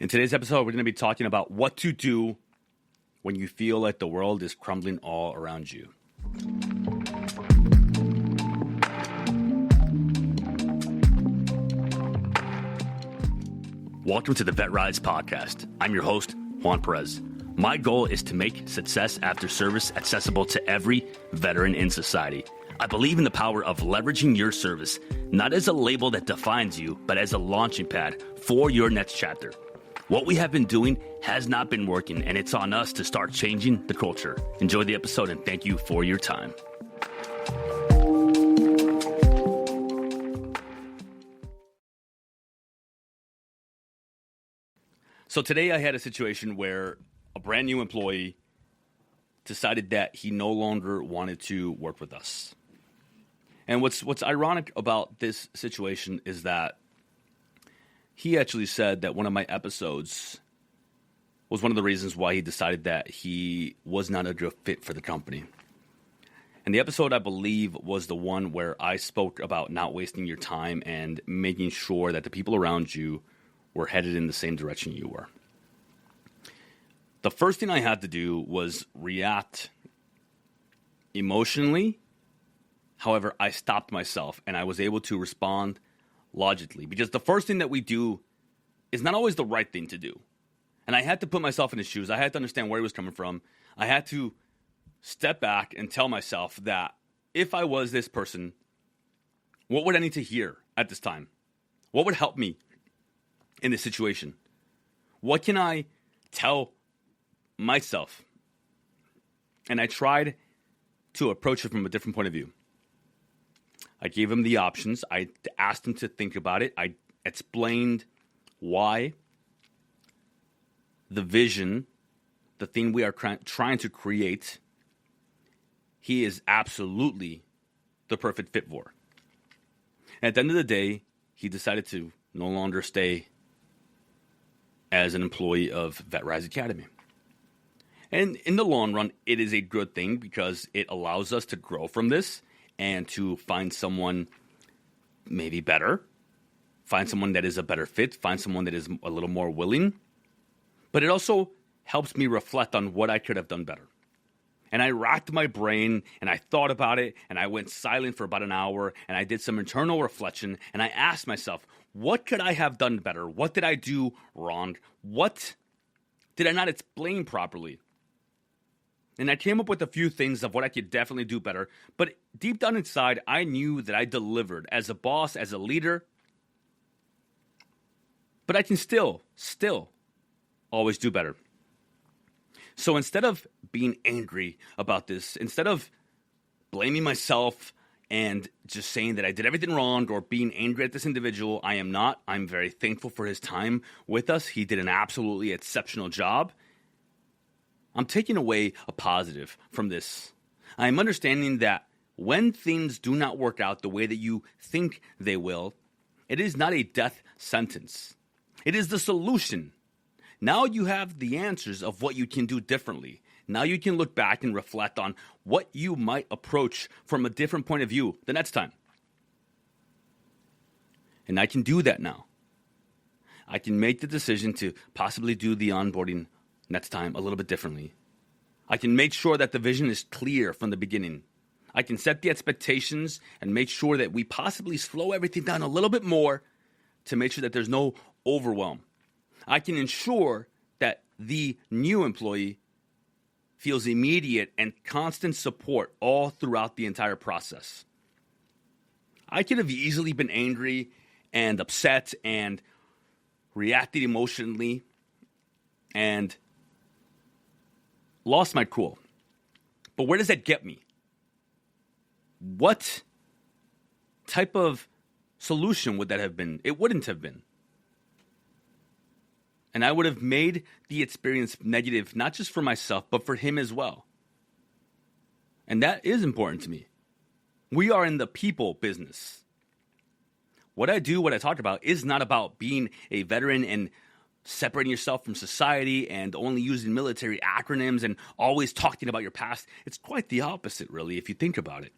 In today's episode, we're going to be talking about what to do when you feel like the world is crumbling all around you. Welcome to the VetRise Podcast. I'm your host, Juan Perez. My goal is to make success after service accessible to every veteran in society. I believe in the power of leveraging your service, not as a label that defines you, but as a launching pad for your next chapter. What we have been doing has not been working, and it's on us to start changing the culture. Enjoy the episode, and thank you for your time. So today I had a situation where a brand new employee decided that he no longer wanted to work with us. And what's ironic about this situation is that he actually said that one of my episodes was one of the reasons why he decided that he was not a good fit for the company. And the episode, I believe, was the one where I spoke about not wasting your time and making sure that the people around you were headed in the same direction you were. The first thing I had to do was react emotionally. However, I stopped myself and I was able to respond logically, because the first thing that we do is not always the right thing to do. And I had to put myself in his shoes. I had to understand where he was coming from. I had to step back and tell myself that if I was this person, what would I need to hear at this time? What would help me in this situation? What can I tell myself? And I tried to approach it from a different point of view. I gave him the options. I asked him to think about it. I explained why the vision, the thing we are trying to create, he is absolutely the perfect fit for. And at the end of the day, he decided to no longer stay as an employee of VetRise Academy. And in the long run, it is a good thing because it allows us to grow from this and to find someone maybe better, find someone that is a better fit, find someone that is a little more willing. But it also helps me reflect on what I could have done better. And I racked my brain and I thought about it and I went silent for about an hour and I did some internal reflection and I asked myself, what could I have done better? What did I do wrong? What did I not explain properly? And I came up with a few things of what I could definitely do better. But deep down inside, I knew that I delivered as a boss, as a leader. But I can still always do better. So instead of being angry about this, instead of blaming myself and just saying that I did everything wrong or being angry at this individual, I am not. I'm very thankful for his time with us. He did an absolutely exceptional job. I'm taking away a positive from this. I'm understanding that when things do not work out the way that you think they will, it is not a death sentence. It is the solution. Now you have the answers of what you can do differently. Now you can look back and reflect on what you might approach from a different point of view the next time. And I can do that now. I can make the decision to possibly do the onboarding next time a little bit differently. I can make sure that the vision is clear from the beginning. I can set the expectations and make sure that we possibly slow everything down a little bit more to make sure that there's no overwhelm. I can ensure that the new employee feels immediate and constant support all throughout the entire process. I could have easily been angry and upset and reacted emotionally and lost my cool. But where does that get me? What type of solution would that have been? It wouldn't have been. And I would have made the experience negative, not just for myself, but for him as well. And that is important to me. We are in the people business. What I do, what I talk about, is not about being a veteran and separating yourself from society and only using military acronyms and always talking about your past. It's quite the opposite, really, if you think about it.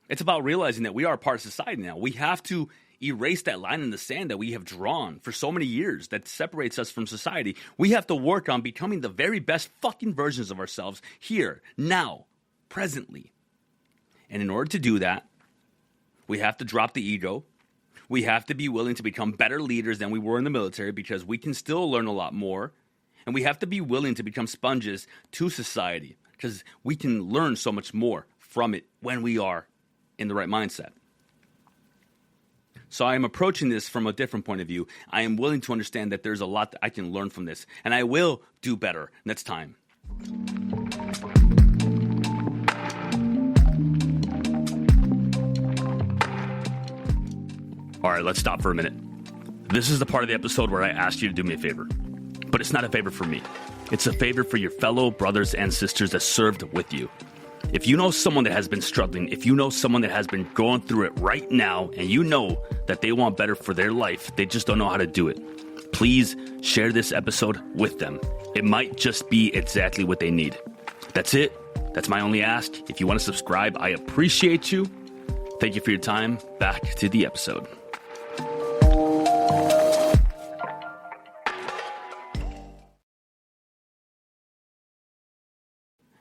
It's about realizing that we are a part of society now. We have to erase that line in the sand that we have drawn for so many years that separates us from society. We have to work on becoming the very best fucking versions of ourselves here, now, presently. And in order to do that, we have to drop the ego. We have to be willing to become better leaders than we were in the military because we can still learn a lot more. And we have to be willing to become sponges to society because we can learn so much more from it when we are in the right mindset. So I am approaching this from a different point of view. I am willing to understand that there's a lot that I can learn from this, and I will do better next time. All right, let's stop for a minute. This is the part of the episode where I asked you to do me a favor. But it's not a favor for me. It's a favor for your fellow brothers and sisters that served with you. If you know someone that has been struggling, if you know someone that has been going through it right now, and you know that they want better for their life, they just don't know how to do it, please share this episode with them. It might just be exactly what they need. That's it. That's my only ask. If you want to subscribe, I appreciate you. Thank you for your time. Back to the episode.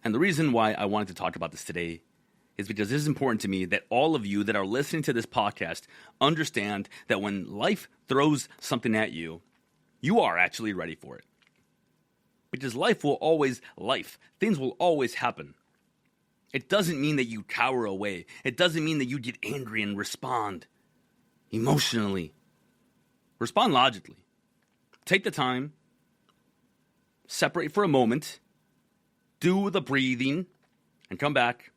And the reason why I wanted to talk about this today is because this is important to me that all of you that are listening to this podcast understand that when life throws something at you, you are actually ready for it. Because life will always life. Things will always happen. It doesn't mean that you cower away. It doesn't mean that you get angry and respond emotionally. Respond logically. Take the time. Separate for a moment. Do the breathing and come back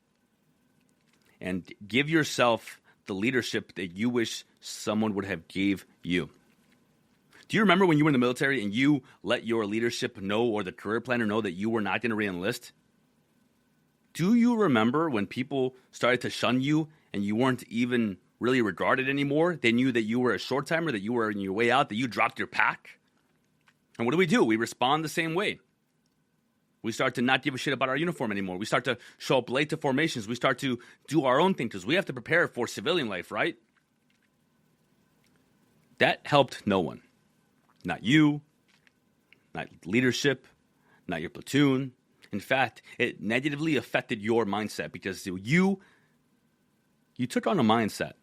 and give yourself the leadership that you wish someone would have gave you. Do you remember when you were in the military and you let your leadership know or the career planner know that you were not going to re-enlist? Do you remember when people started to shun you and you weren't even really regarded anymore? They knew that you were a short timer, that you were on your way out, that you dropped your pack. And what do? We respond the same way. We start to not give a shit about our uniform anymore. We start to show up late to formations. We start to do our own thing because we have to prepare for civilian life, right? That helped no one. Not you, not leadership, not your platoon. In fact, it negatively affected your mindset because you took on a mindset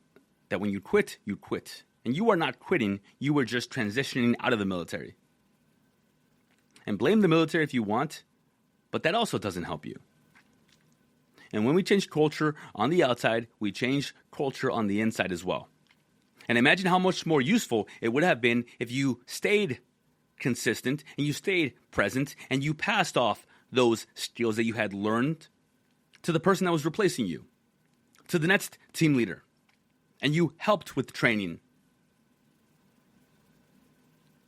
that when you quit, you quit. And you are not quitting, you were just transitioning out of the military. And blame the military if you want, but that also doesn't help you. And when we change culture on the outside, we change culture on the inside as well. And imagine how much more useful it would have been if you stayed consistent and you stayed present and you passed off those skills that you had learned to the person that was replacing you, to the next team leader, and you helped with training.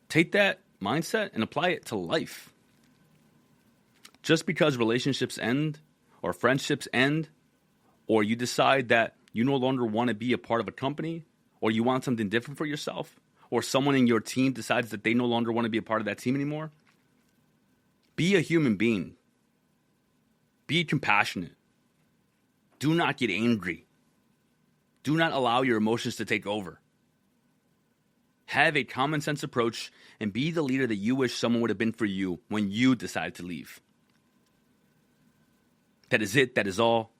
Take that mindset and apply it to life. Just because relationships end or friendships end, or you decide that you no longer want to be a part of a company, or you want something different for yourself, or someone in your team decides that they no longer want to be a part of that team anymore, be a human being. Be compassionate. Do not get angry. Do not allow your emotions to take over. Have a common sense approach and be the leader that you wish someone would have been for you when you decided to leave. That is it. That is all.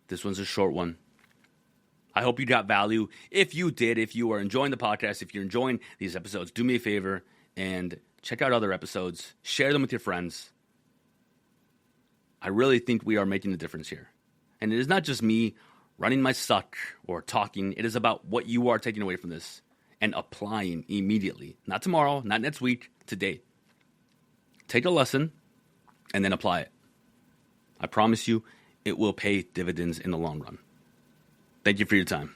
This one's a short one. I hope you got value. If you did, if you are enjoying the podcast, if you're enjoying these episodes, do me a favor and check out other episodes. Share them with your friends. I really think we are making a difference here. And it is not just me running my suck or talking. It is about what you are taking away from this and applying immediately. Not tomorrow, not next week, today. Take a lesson and then apply it. I promise you, it will pay dividends in the long run. Thank you for your time.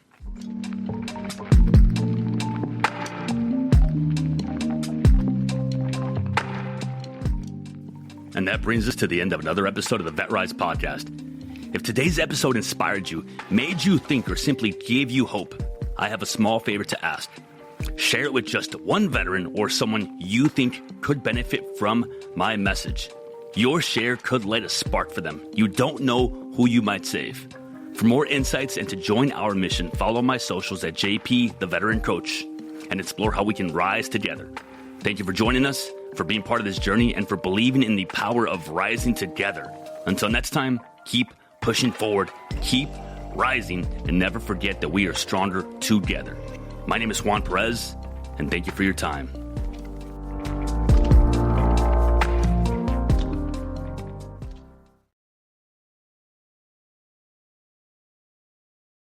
And that brings us to the end of another episode of the VetRise Podcast. If today's episode inspired you, made you think, or simply gave you hope, I have a small favor to ask. Share it with just one veteran or someone you think could benefit from my message. Your share could light a spark for them. You don't know who you might save. For more insights and to join our mission, follow my socials at JP, the Veteran Coach, and explore how we can rise together. Thank you for joining us, for being part of this journey, and for believing in the power of rising together. Until next time, keep pushing forward, keep rising, and never forget that we are stronger together. My name is Juan Perez, and thank you for your time.